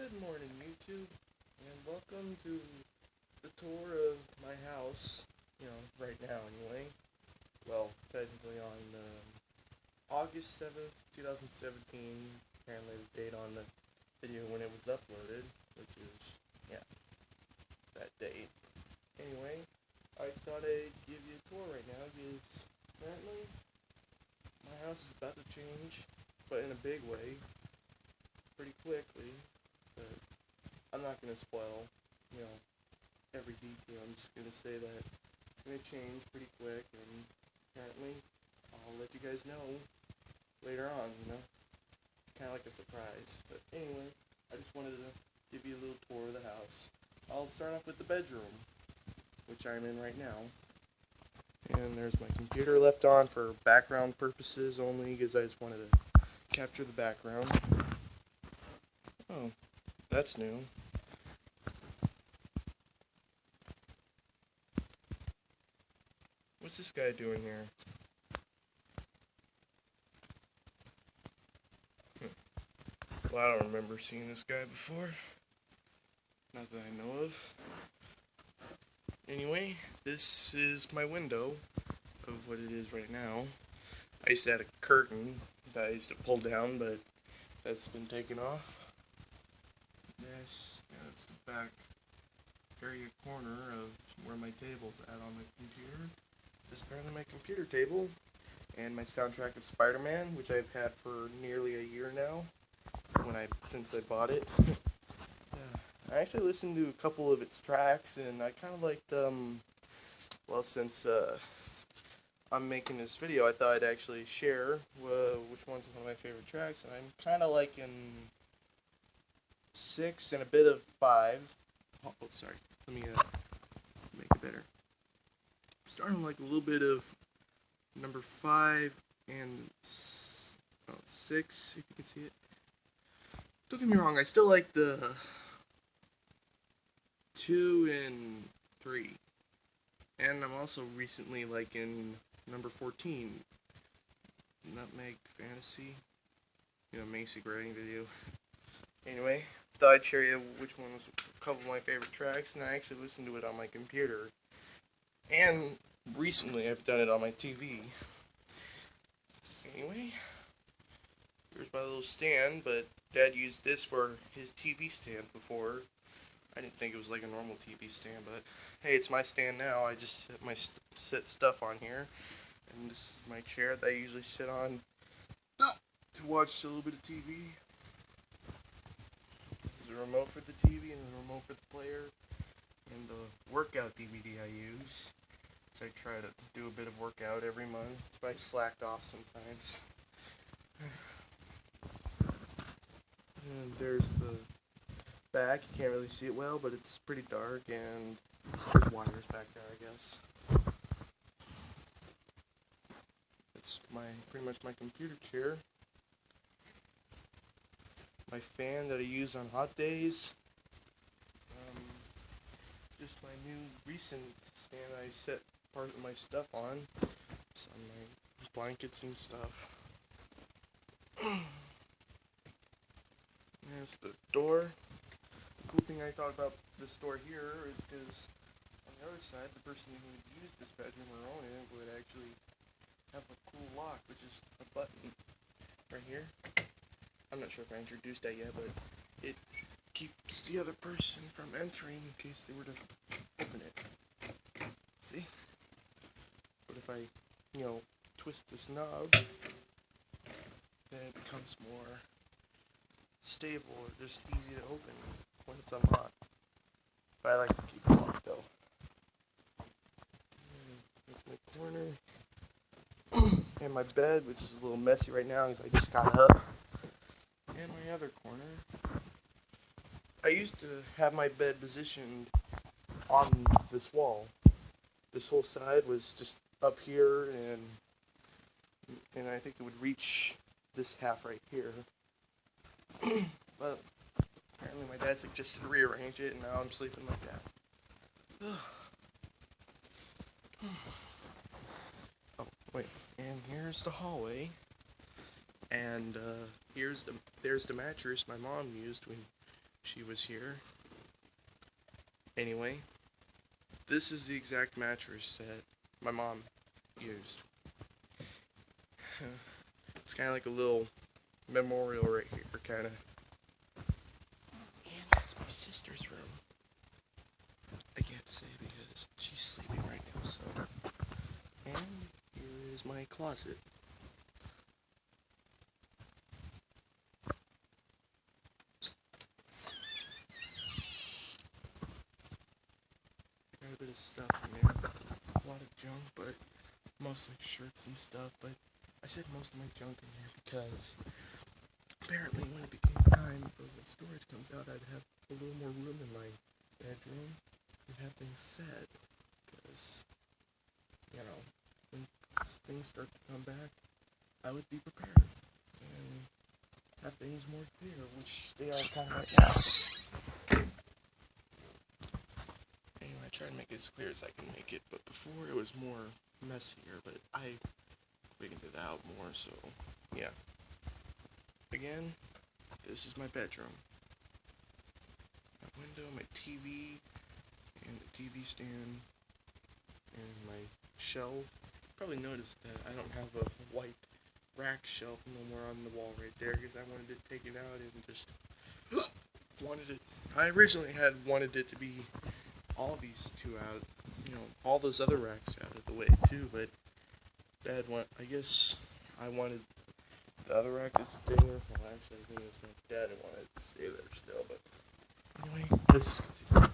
Good morning, YouTube, and welcome to the tour of my house. Right now, anyway. Well, technically on August 7th, 2017. Apparently, the date on the video when it was uploaded, which is, yeah, that date. Anyway, I thought I'd give you a tour right now because apparently my house is about to change, but in a big way, pretty quickly. But I'm not going to spoil, you know, every detail. I'm just gonna say that it's gonna change pretty quick, and apparently I'll let you guys know later on. Kind of like a surprise. But anyway, I just wanted to give you a little tour of the house. I'll start off with the bedroom, which I'm in right now. And there's my computer left on for background purposes only, because I just wanted to capture the background. Oh, that's new. What's this guy doing here? Well, I don't remember seeing this guy before. Not that I know of. Anyway, this is my window of what it is right now. I used to have a curtain that I used to pull down, but that's been taken off. That's the back area corner of where my table's at on the computer. This is apparently my computer table, and my soundtrack of Spider-Man, which I've had for nearly a year now, since I bought it. I actually listened to a couple of its tracks, and I kind of liked, well, since I'm making this video, I thought I'd actually share which one's one of my favorite tracks, and I'm kind of liking 6 and a bit of 5. Oh, sorry. Let me make it better. Starting like a little bit of number 5 and 6, if you can see it. Don't get me wrong, I still like the 2 and 3. And I'm also recently liking number 14, Nutmeg Fantasy. Macy Gray video. Anyway, thought I'd share you which one was a couple of my favorite tracks, and I actually listened to it on my computer. And recently, I've done it on my TV. Anyway, here's my little stand, but Dad used this for his TV stand before. I didn't think it was like a normal TV stand, but hey, it's my stand now. I just set stuff on here, and this is my chair that I usually sit on to watch a little bit of TV. There's a remote for the TV and a remote for the player, and the workout DVD I use. So I try to do a bit of workout every month, but I slacked off sometimes. And there's the back. You can't really see it well, but it's pretty dark, and there's wires back there, I guess. It's pretty much my computer chair. My fan that I use on hot days. Just my new recent stand I set part of my stuff on. Some of my blankets and stuff. There's the door. The cool thing I thought about this door here is because on the other side, the person who would use this bedroom or own it would actually have a cool lock, which is a button right here. I'm not sure if I introduced that yet, but it keeps the other person from entering in case they were to open it. See? But if I, twist this knob, then it becomes more stable or just easy to open when it's unlocked. But I like to keep it locked though. That's my corner. And my bed, which is a little messy right now because I just got up. And my other corner. I used to have my bed positioned on this wall. This whole side was just up here, and I think it would reach this half right here. But apparently my dad suggested to rearrange it, and now I'm sleeping like that. Oh, wait, and here's the hallway, and there's the mattress my mom used when she was here. Anyway, this is the exact mattress that my mom used. It's kind of like a little memorial right here, kind of. And that's my sister's room. I can't say because she's sleeping right now, so. And here is my closet. Got a bit of stuff in there. A lot of junk, but mostly shirts and stuff. But I said most of my junk in here because apparently when it became time for when storage comes out, I'd have a little more room in my bedroom and have things set. Because, you know, when things start to come back, I would be prepared and have things more clear, which they are kind of right now. Anyway, I try to make it as clear as I can make it, but before it was more messier, but I figured it out more, so yeah. Again, this is my bedroom. My window, my TV, and the TV stand, and my shelf. Probably noticed that I don't have a white rack shelf no more on the wall right there because I wanted it taken out and just wanted it. I originally had wanted it to be all these two out, all those other racks out of the way too, but Dad I guess I wanted the other rack to stay there. Well, actually, I think it was my dad who wanted it to stay there still, but anyway, let's just continue.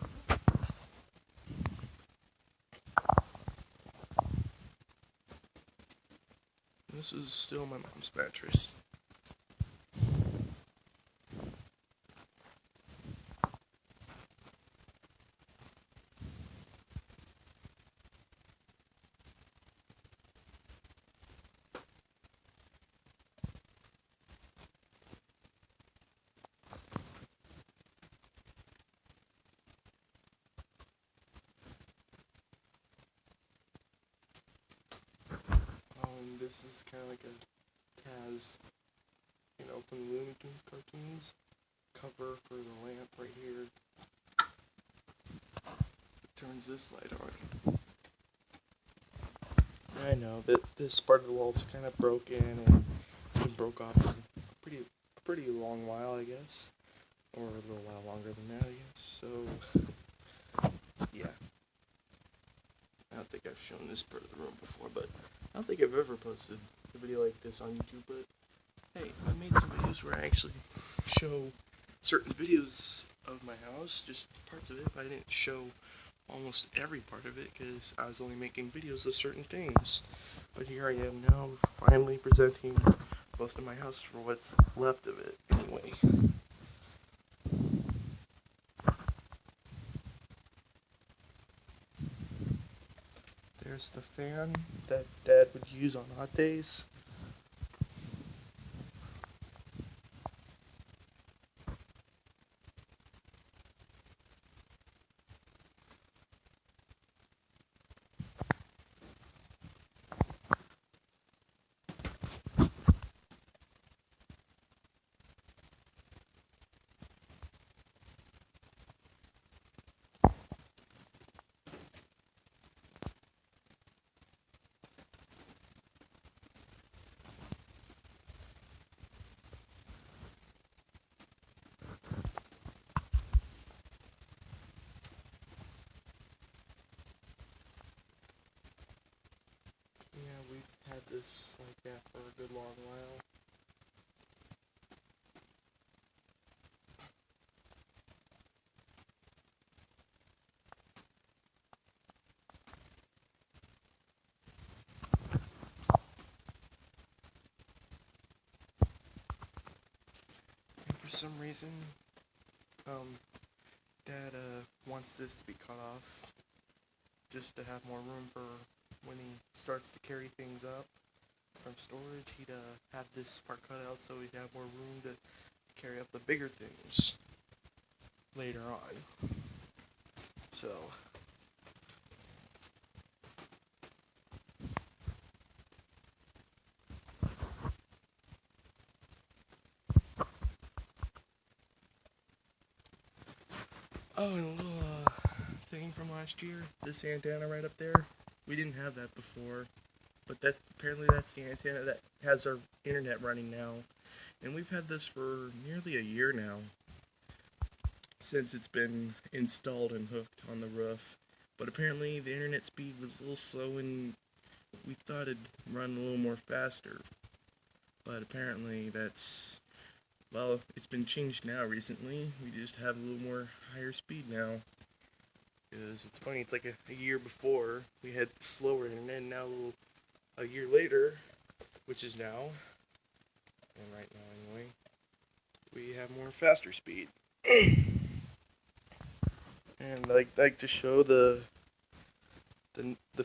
This is still my mom's mattress. This is kind of like a Taz, from the Looney Tunes cartoons. Cover for the lamp right here. It turns this light on. I know that this part of the wall is kind of broken and it's been broke off for a pretty long while, I guess, or a little while longer than that, I guess. So yeah, I don't think I've shown this part of the room before, but I don't think I've ever posted a video like this on YouTube. But hey, I made some videos where I actually show certain videos of my house, just parts of it, but I didn't show almost every part of it because I was only making videos of certain things. But here I am now, finally presenting most of my house for what's left of it, anyway. There's the fan that Dad would use on hot days. Yeah, we've had this like that for a good long while. And for some reason, Dad wants this to be cut off just to have more room for when he starts to carry things up from storage. He'd have this part cut out so he'd have more room to carry up the bigger things later on. So Oh, and a little thing from last year. This antenna right up there. We didn't have that before, but that's the antenna that has our internet running now. And we've had this for nearly a year now, since it's been installed and hooked on the roof. But apparently the internet speed was a little slow and we thought it'd run a little more faster. But apparently well, it's been changed now recently. We just have a little more higher speed now. Because it's funny, it's like a year before we had slower internet, and now a year later, which is now, and right now anyway, we have more faster speed. And like to show the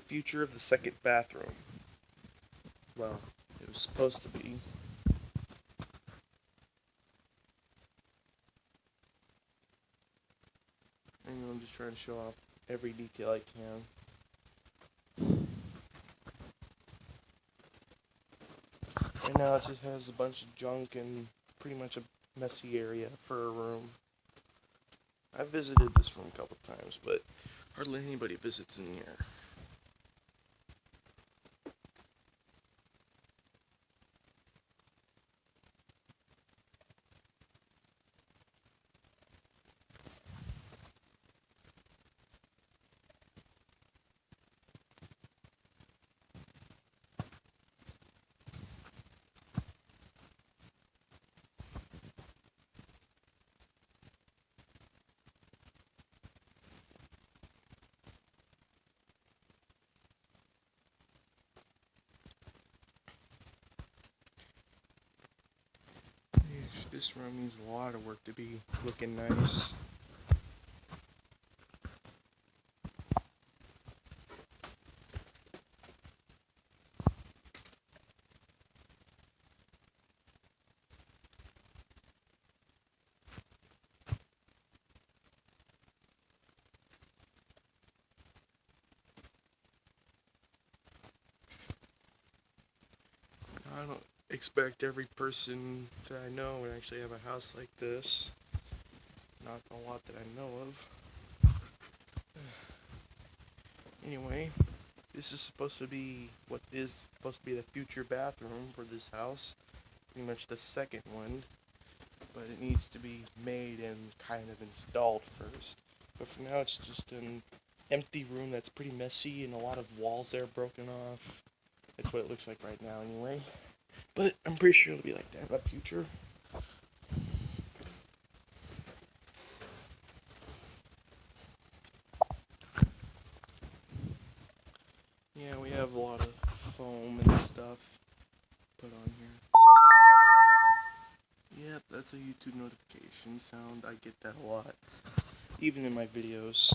future of the second bathroom. Well, it was supposed to be. And I'm just trying to show off every detail I can. And now it just has a bunch of junk and pretty much a messy area for a room. I visited this room a couple times, but hardly anybody visits in here. This room needs a lot of work to be looking nice. I don't expect every person that I know would actually have a house like this. Not a lot that I know of. Anyway, this is supposed to be what is supposed to be the future bathroom for this house. Pretty much the second one. But it needs to be made and kind of installed first. But for now, it's just an empty room that's pretty messy and a lot of walls there broken off. That's what it looks like right now, anyway. But I'm pretty sure it'll be like that in the future. Yeah, we have a lot of foam and stuff put on here. Yep, that's a YouTube notification sound. I get that a lot, even in my videos.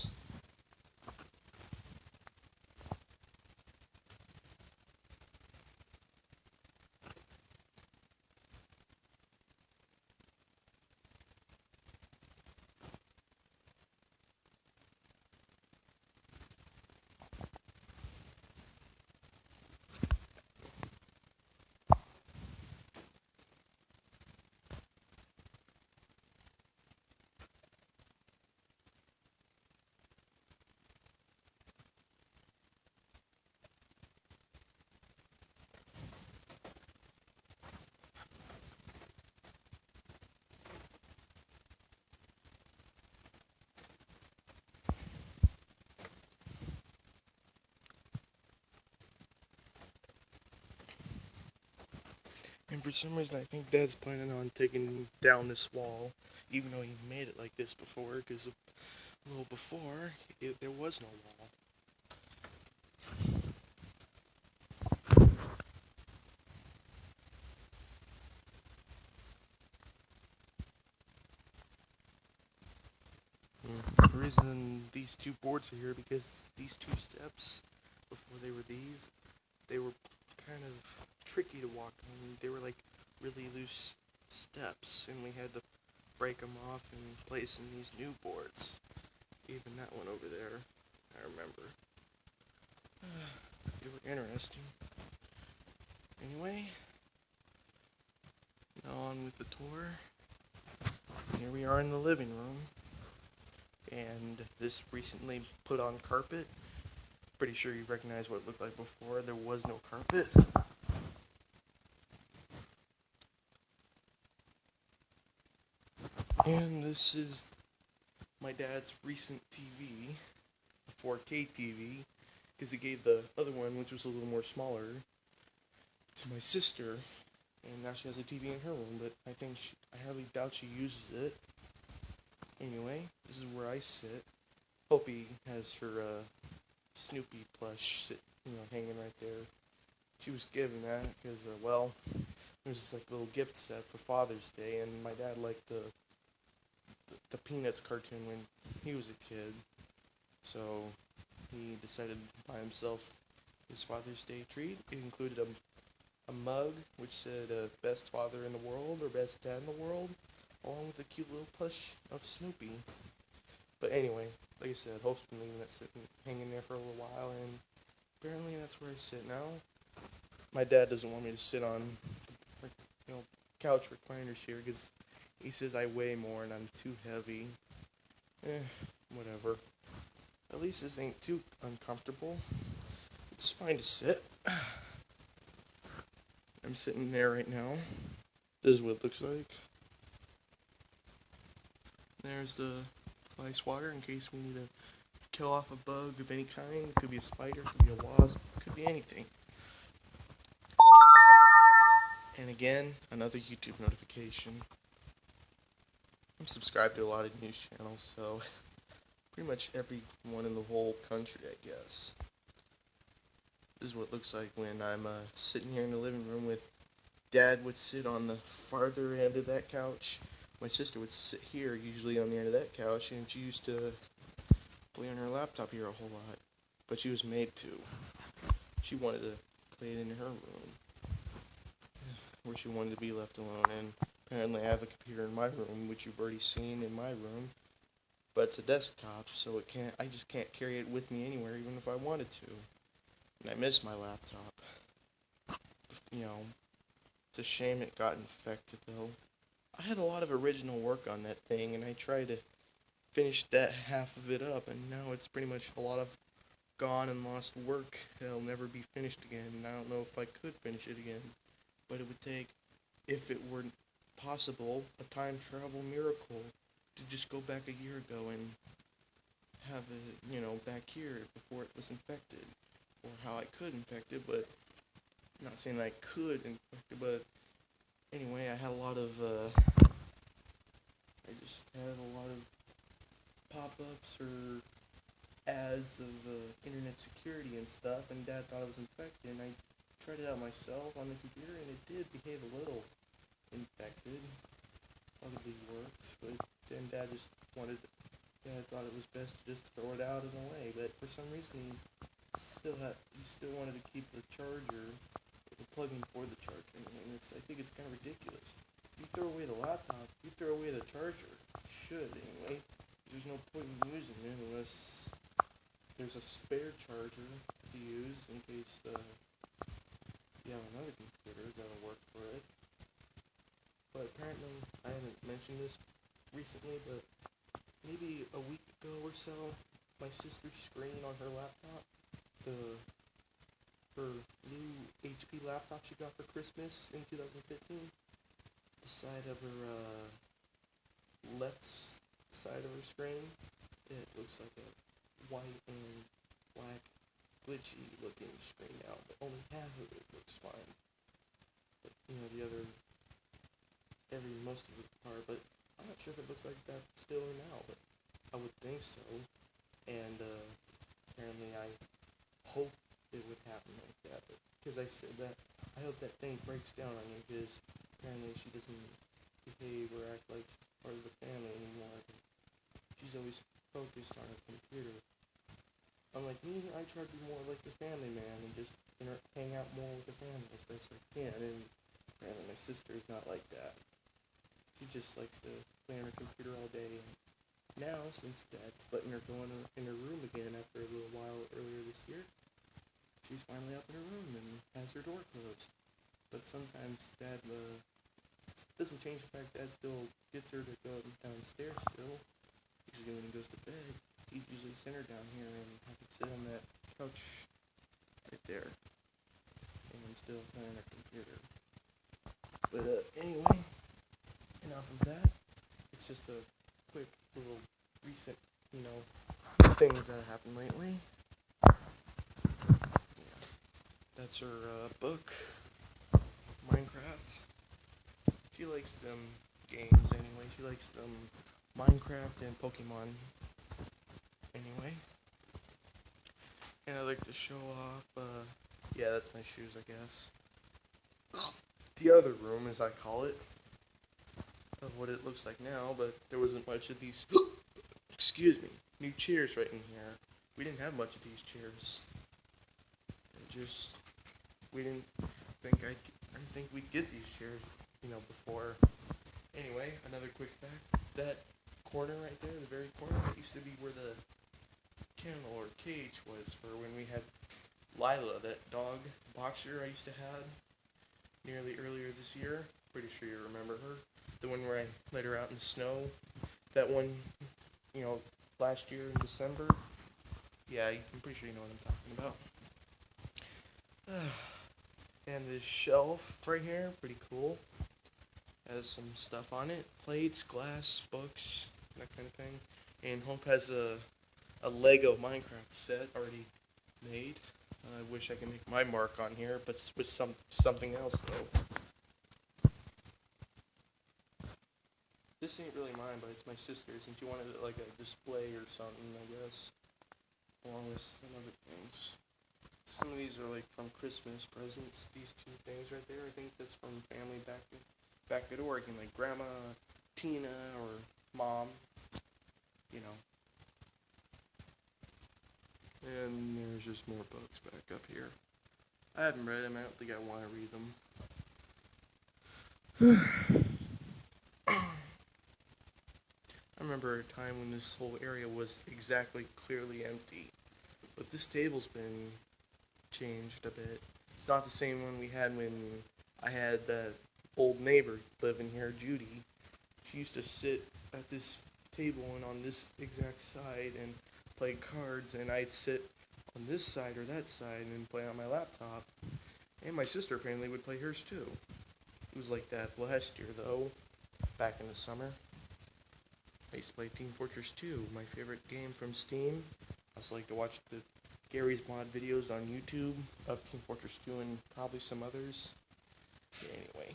And for some reason, I think Dad's planning on taking down this wall, even though he made it like this before, because a little before, there was no wall. The reason these two boards are here, because these two steps, before they were these, they were kind of tricky to walk on. They were like really loose steps, and we had to break them off and place in these new boards. Even that one over there, I remember. They were interesting. Anyway, now on with the tour. Here we are in the living room. and this recently put on carpet. Pretty sure you recognize what it looked like before. There was no carpet. And this is my dad's recent TV, a 4K TV, because he gave the other one, which was a little more smaller, to my sister, and now she has a TV in her room, but I hardly doubt she uses it. Anyway, this is where I sit. Hope he has her Snoopy plush hanging right there. She was given that because, there's this like little gift set for Father's Day, and my dad liked the Peanuts cartoon when he was a kid, so he decided to buy himself his Father's Day treat. It included a mug which said "Best Father in the World" or "Best Dad in the World," along with a cute little plush of Snoopy. But anyway, like I said, Hope's been leaving that sitting, hanging there for a little while, and apparently that's where I sit now. My dad doesn't want me to sit on, you know, couch recliners here because he says I weigh more and I'm too heavy. Eh, whatever. At least this ain't too uncomfortable. It's fine to sit. I'm sitting there right now. This is what it looks like. There's the ice water in case we need to kill off a bug of any kind. It could be a spider, it could be a wasp, it could be anything. And again, another YouTube notification. I'm subscribed to a lot of news channels, so pretty much everyone in the whole country, I guess. This is what it looks like when I'm sitting here in the living room with Dad would sit on the farther end of that couch. My sister would sit here, usually on the end of that couch, and she used to play on her laptop here a whole lot. But she was made to. She wanted to play it in her room, where she wanted to be left alone. And apparently I have a computer in my room, which you've already seen in my room. But it's a desktop, so I just can't carry it with me anywhere, even if I wanted to. And I miss my laptop. It's a shame it got infected, though. I had a lot of original work on that thing, and I tried to finish that half of it up, and now it's pretty much a lot of gone and lost work. It'll never be finished again, and I don't know if I could finish it again. But it would take, if it were possible, a time travel miracle to just go back a year ago and have it, back here before it was infected, or how I could infect it, but I'm not saying that I could infect it, but anyway, I just had a lot of pop-ups or ads of internet security and stuff, and Dad thought it was infected, and I tried it out myself on the computer, and it did behave a little infected. Probably worked, but then Dad thought it was best to just throw it out and away, but for some reason he still wanted to keep the charger, the plug-in for the charger, and I think it's kind of ridiculous. You throw away the laptop, you throw away the charger. You should, anyway. There's no point in using it unless there's a spare charger to use in case you have another computer that'll work for it. But apparently, I haven't mentioned this recently, but maybe a week ago or so, my sister's screen on her laptop, her new HP laptop she got for Christmas in 2015, the side of her left side of her screen, it looks like a white and black glitchy looking screen now, but only half of it looks fine. But the other most of the part, but I'm not sure if it looks like that still or now, but I would think so. And apparently I hope it would happen like that, because I said that I hope that thing breaks down on you, because apparently she doesn't behave or act like she's part of the family anymore. She's always focused on her computer. Unlike me, I try to be more like the family man and just hang out more with the family as best I can, and apparently my sister is not like that. She just likes to play on her computer all day, and now, since Dad's letting her go in her room again after a little while earlier this year, she's finally up in her room and has her door closed. But sometimes Dad doesn't change the fact Dad still gets her to go downstairs still. usually when he goes to bed, he'd usually send her down here and I could sit on that couch right there and still playing on her computer. But anyway, enough of that. It's just a quick little recent, things that happened lately. Yeah, that's her book, Minecraft. She likes them games anyway. She likes them Minecraft and Pokemon anyway. And I like to show off, yeah, that's my shoes, I guess. The other room, as I call it, of what it looks like now, but there wasn't much of these, excuse me, new chairs right in here. We didn't have much of these chairs. We didn't I didn't think we'd get these chairs, before. Anyway, another quick fact, that corner right there, the very corner, that used to be where the kennel or cage was for when we had Lila, that dog boxer I used to have nearly earlier this year. Pretty sure you remember her. The one where I let her out in the snow. That one, last year in December. Yeah, I'm pretty sure you know what I'm talking about. And this shelf right here, pretty cool. Has some stuff on it. Plates, glass, books, that kind of thing. And Hope has a Lego Minecraft set already made. I wish I could make my mark on here, but with something else though. This ain't really mine, but it's my sister's, and she wanted it like a display or something, I guess, along with some other things. Some of these are like from Christmas presents. These two things right there, I think that's from family back at Oregon, like Grandma Tina or Mom, you know. And there's just more books back up here. I haven't read them. I don't think I want to read them. I remember a time when this whole area was exactly clearly empty. But this table's been changed a bit. It's not the same one we had when I had that old neighbor living here, Judy. She used to sit at this table and on this exact side and play cards, and I'd sit on this side or that side and play on my laptop. And my sister apparently would play hers too. It was like that last year though, back in the summer. I used to play Team Fortress 2, my favorite game from Steam. I also like to watch the Gary's Mod videos on YouTube of Team Fortress 2 and probably some others. Anyway,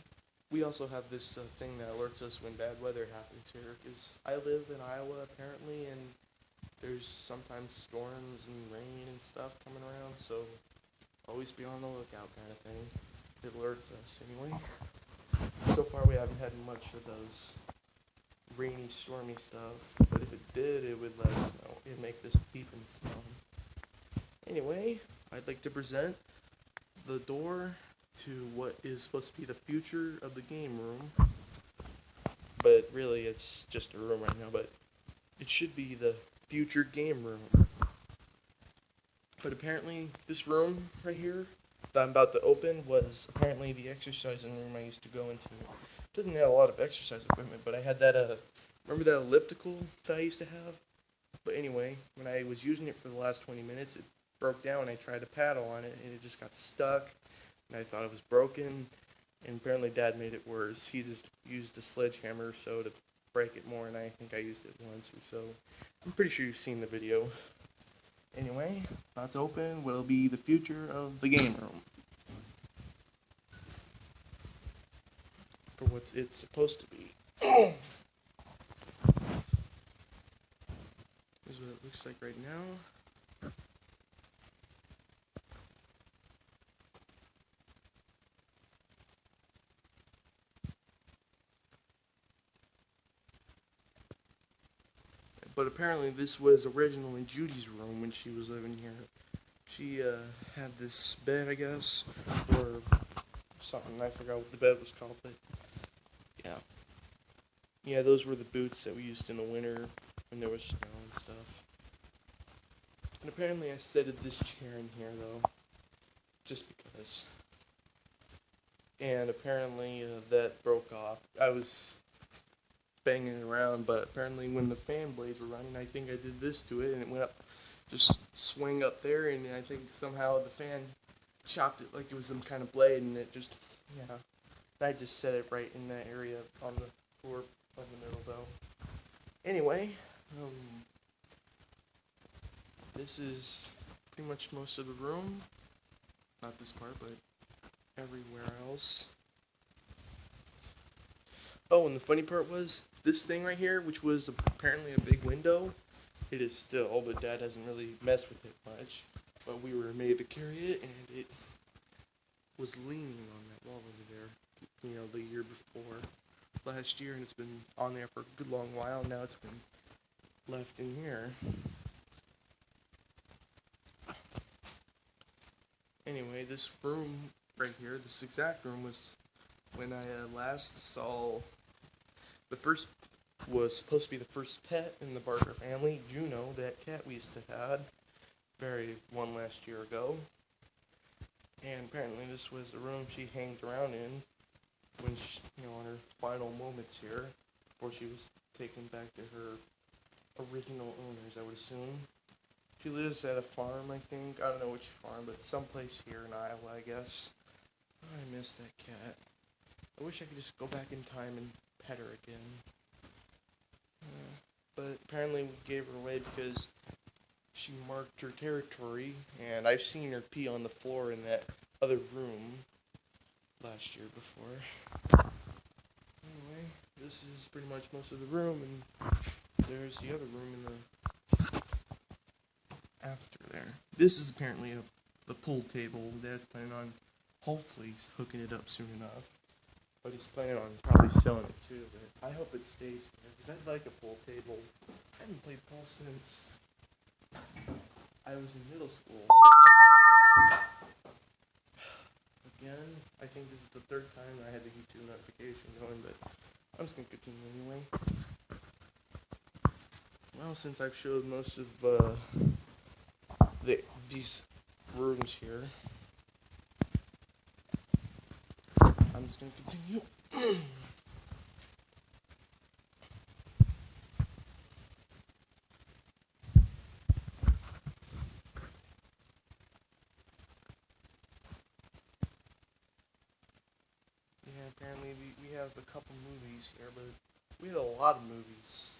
we also have this thing that alerts us when bad weather happens here, because I live in Iowa apparently, and there's sometimes storms and rain and stuff coming around, so always be on the lookout kind of thing. It alerts us anyway. So far we haven't had much of those rainy, stormy stuff, but if it did, it would let us know. It'd make this beeping sound. Anyway, I'd like to present the door to what is supposed to be the future of the game room. But really, it's just a room right now, but it should be the future game room. But apparently, this room right here that I'm about to open was apparently the exercising room I used to go into. It doesn't have a lot of exercise equipment, but I had that, remember that elliptical that I used to have? But anyway, when I was using it for the last 20 minutes, it broke down. I tried to paddle on it, and it just got stuck, and I thought it was broken, and apparently Dad made it worse. He just used a sledgehammer or so to break it more, and I think I used it once or so. I'm pretty sure you've seen the video. Anyway, about to open will be the future of the game room. For what it's supposed to be. Here's what it looks like right now. But apparently this was originally Judy's room when she was living here. She had this bed, I guess, or something. I forgot what the bed was called, but yeah. Yeah, those were the boots that we used in the winter when there was snow and stuff. And apparently I seated this chair in here, though, just because. And apparently that broke off. banging it around, but apparently when the fan blades were running, I think I did this to it, and it went up, just swing up there, and I think somehow the fan chopped it like it was some kind of blade, and it just, yeah. I just set it right in that area on the floor of the middle, though. Anyway, um, this is pretty much most of the room. Not this part, but everywhere else. Oh, and the funny part was, this thing right here, which was apparently a big window, it is still, but Dad hasn't really messed with it much. But we were made to carry it, and it was leaning on that wall over there, the year before, last year, and it's been on there for a good long while. Now it's been left in here. Anyway, this room right here, this exact room, was when I last saw the first, was supposed to be the first pet in the Barker family, Juno, that cat we used to have, buried one last year ago. And apparently this was the room she hanged around in when she, on her final moments here, before she was taken back to her original owners, I would assume. She lives at a farm, I think. I don't know which farm, but someplace here in Iowa, I guess. Oh, I miss that cat. I wish I could just go back in time and pet her again. But apparently we gave her away because she marked her territory, and I've seen her pee on the floor in that other room last year before. Anyway, this is pretty much most of the room, and there's the other room in the after there. This is apparently the pool table. Dad's planning on hopefully hooking it up soon enough. But he's planning on probably selling it too. But I hope it stays there because I'd like a pool table. I haven't played pool since I was in middle school. Again, I think this is the third time I had the YouTube notification going, but I'm just gonna continue anyway. Well, since I've showed most of these rooms here, I'm just gonna continue. Yeah, apparently we have a couple movies here, but we had a lot of movies,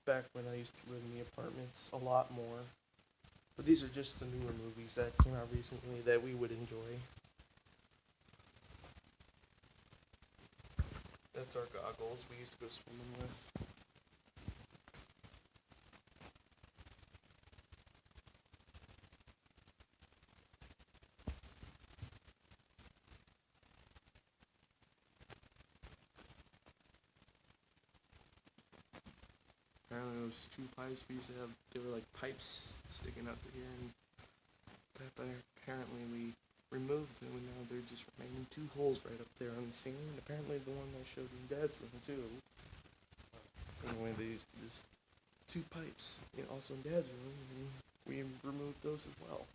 back when I used to live in the apartments, a lot more. But these are just the newer movies that came out recently that we would enjoy. That's our goggles we used to go swimming with. Apparently those two pipes we used to have, they were like pipes sticking out through here, and apparently we removed them, and now they're just remaining two holes right up there on the ceiling, and apparently the one I showed in Dad's room too. Anyway, they used to just two pipes, also in Dad's room, and we removed those as well.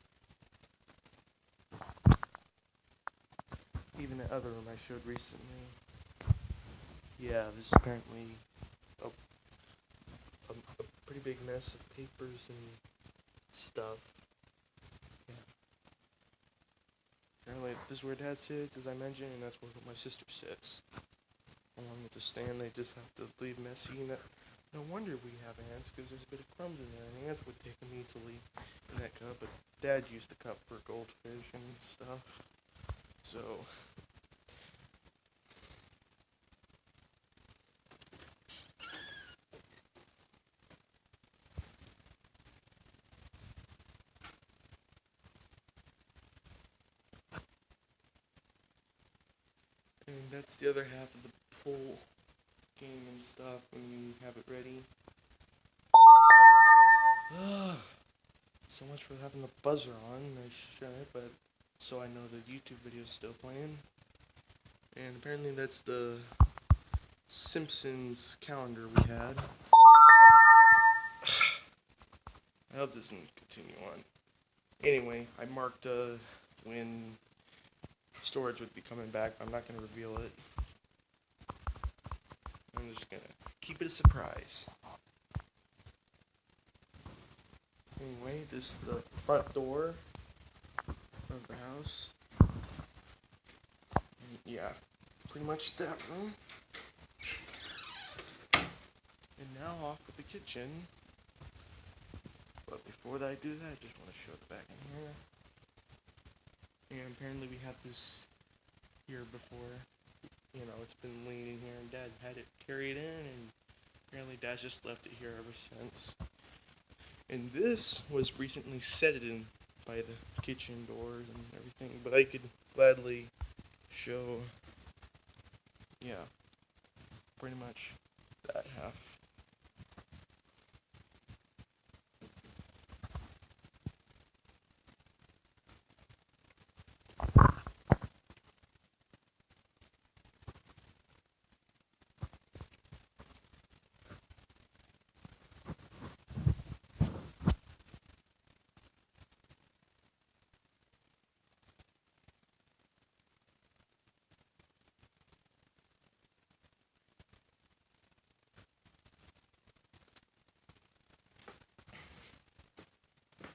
Even the other room I showed recently. Yeah, this is apparently a, a pretty big mess of papers and stuff. Yeah. Apparently this is where Dad sits, as I mentioned, and that's where my sister sits. Along with the stand, they just have to leave messy. No wonder we have ants, because there's a bit of crumbs in there, and ants would take them easily in that cup, but Dad used the cup for goldfish and stuff. So, and that's the other half of the pool game and stuff when you have it ready. So much for having the buzzer on. I shouldn't, but so I know the YouTube video is still playing. And apparently that's the Simpsons calendar we had. I hope this doesn't continue on. Anyway, I marked when storage would be coming back. I'm not going to reveal it. I'm just gonna keep it a surprise. Anyway, this is the front door of the house. Yeah, pretty much that room. And now off to the kitchen. But before I do that, I just want to show the back in here. And apparently we had this here before. You know, it's been leaning here, and Dad had it carried in, and apparently Dad's just left it here ever since. And this was recently set in by the kitchen doors and everything, but I could gladly show, yeah, pretty much that half.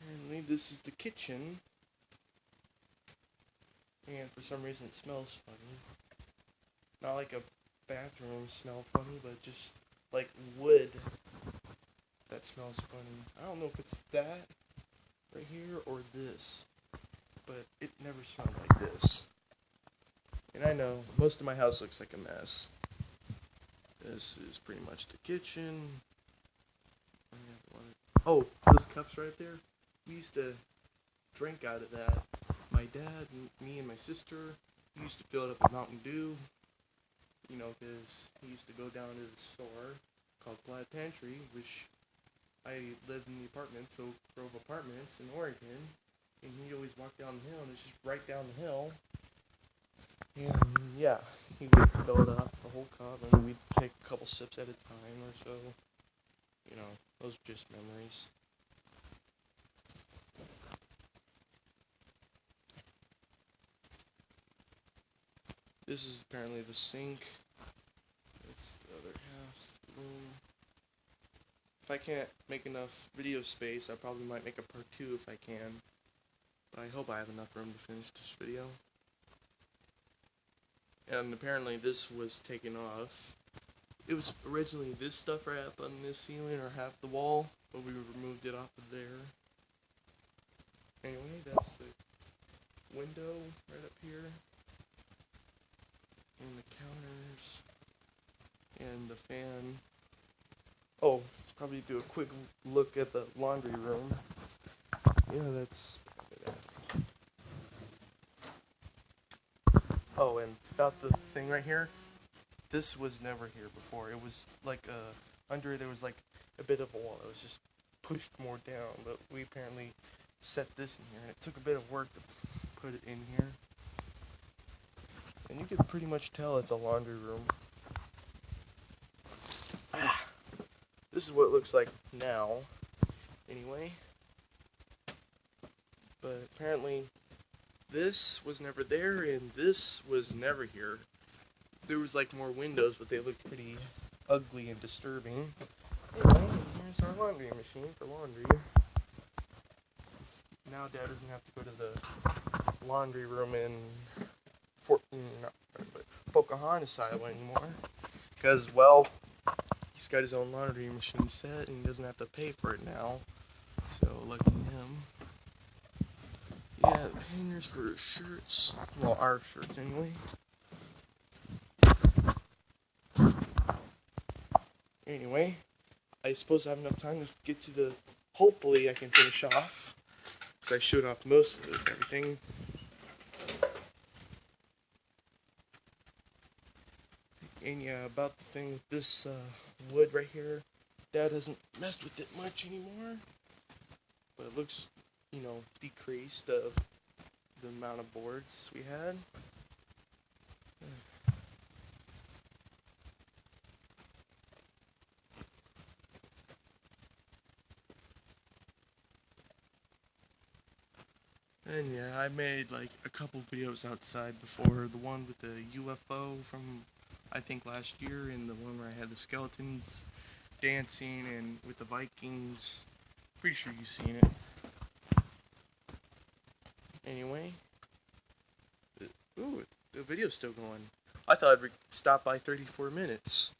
Apparently this is the kitchen, and for some reason it smells funny. Not like a bathroom smell funny, but just like wood that smells funny. I don't know if it's that right here or this, but it never smelled like this. And I know most of my house looks like a mess. This is pretty much the kitchen. Oh, those cups right there. We used to drink out of that. My dad, me, and my sister used to fill it up with Mountain Dew. You know, because he used to go down to the store called Glad Pantry, which I lived in the apartments, Oak Grove Apartments in Oregon, and he always walked down the hill, and it's just right down the hill. And yeah, he would fill it up, the whole cup, and we'd take a couple sips at a time or so. You know, those are just memories. This is apparently the sink. That's the other half of the room. If I can't make enough video space, I probably might make a part 2 if I can. But I hope I have enough room to finish this video. And apparently this was taken off. It was originally this stuff right up on this ceiling, or half the wall, but we removed it off of there. Anyway, that's the window right up here. And the counters. And the fan. Oh, probably do a quick look at the laundry room. Yeah, that's... Oh, and about the thing right here. This was never here before. It was like under there was like a bit of a wall that was just pushed more down, but we apparently set this in here, and it took a bit of work to put it in here. And you can pretty much tell it's a laundry room. This is what it looks like now, anyway. But apparently this was never there, and this was never here. There was like more windows, but they looked pretty ugly and disturbing. Anyway, here's our laundry machine for laundry. Now Dad doesn't have to go to the laundry room in Pocahontas Island anymore. Because, well, he's got his own laundry machine set and he doesn't have to pay for it now. So, lucky him. Yeah, the hangers for his shirts. Well, our shirts anyway. Anyway, I suppose I have enough time to get to the... Hopefully I can finish off. Because I showed off most of everything. And yeah, about the thing with this wood right here, Dad hasn't messed with it much anymore. But it looks, you know, decreased of the amount of boards we had. And yeah, I made like a couple videos outside before. The one with the UFO from I think last year, in the one where I had the skeletons dancing and with the Vikings. Pretty sure you've seen it. Anyway, ooh, the video's still going. I thought I'd stop by 34 minutes.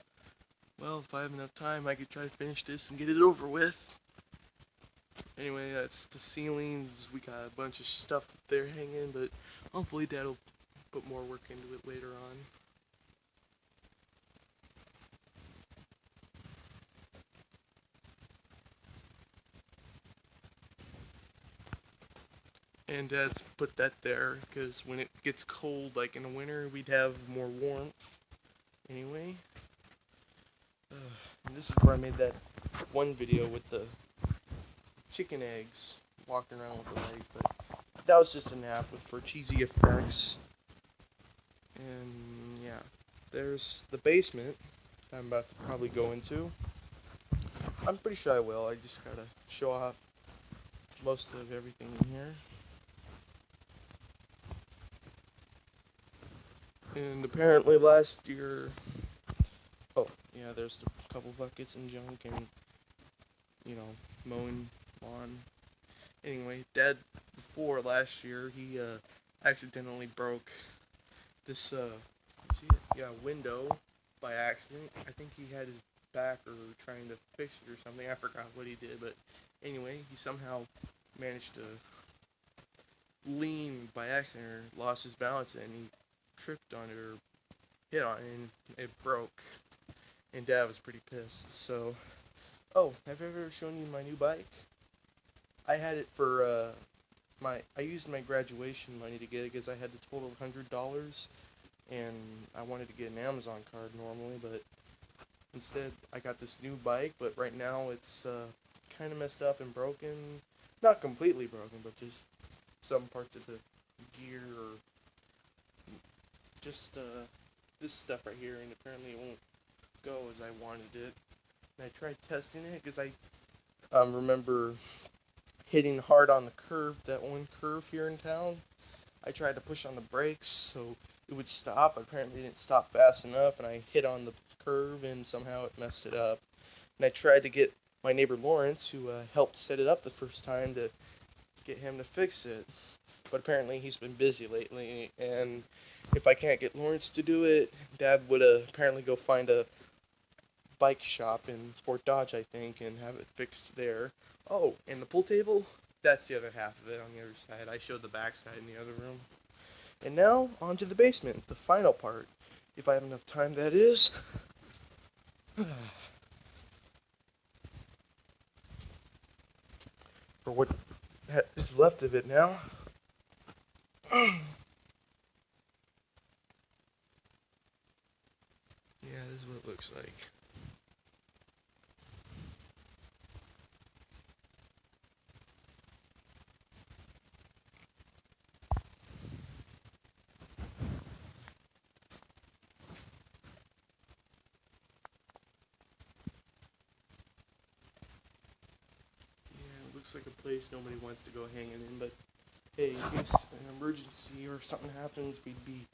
Well, if I have enough time, I could try to finish this and get it over with. Anyway, that's the ceilings. We got a bunch of stuff up there hanging, but hopefully Dad'll put more work into it later on. And Dad's put that there because when it gets cold, like in the winter, we'd have more warmth. Anyway, and this is where I made that one video with the chicken eggs walking around with the legs, but that was just a nap for cheesy effects. And yeah, there's the basement I'm about to probably go into. I'm pretty sure I will. I just gotta show off most of everything in here. And apparently last year, oh yeah, there's a couple buckets and junk and, you know, mowing lawn. Anyway, Dad, before last year, he accidentally broke this, see it? Yeah, window by accident. I think he had his back or trying to fix it or something. I forgot what he did, but anyway, he somehow managed to lean by accident or lost his balance and he tripped on it or hit on it and it broke. And Dad was pretty pissed. So, oh, have I ever shown you my new bike? I had it for I used my graduation money to get it because I had a total of $100 and I wanted to get an Amazon card normally, but instead I got this new bike, but right now it's kind of messed up and broken. Not completely broken, but just some parts of the gear or just this stuff right here, and apparently it won't go as I wanted it. And I tried testing it because I remember hitting hard on the curve, that one curve here in town. I tried to push on the brakes so it would stop. Apparently it didn't stop fast enough, and I hit on the curve and somehow it messed it up. And I tried to get my neighbor Lawrence, who helped set it up the first time, to get him to fix it. But apparently he's been busy lately, and if I can't get Lawrence to do it, Dad would apparently go find a bike shop in Fort Dodge, I think, and have it fixed there. Oh, and the pool table? That's the other half of it on the other side. I showed the back side in the other room. And now, on to the basement, the final part. If I have enough time, that is. For what is left of it now. Yeah, this is what it looks like. Yeah, it looks like a place nobody wants to go hanging in, but hey, in case an emergency or something happens, we'd be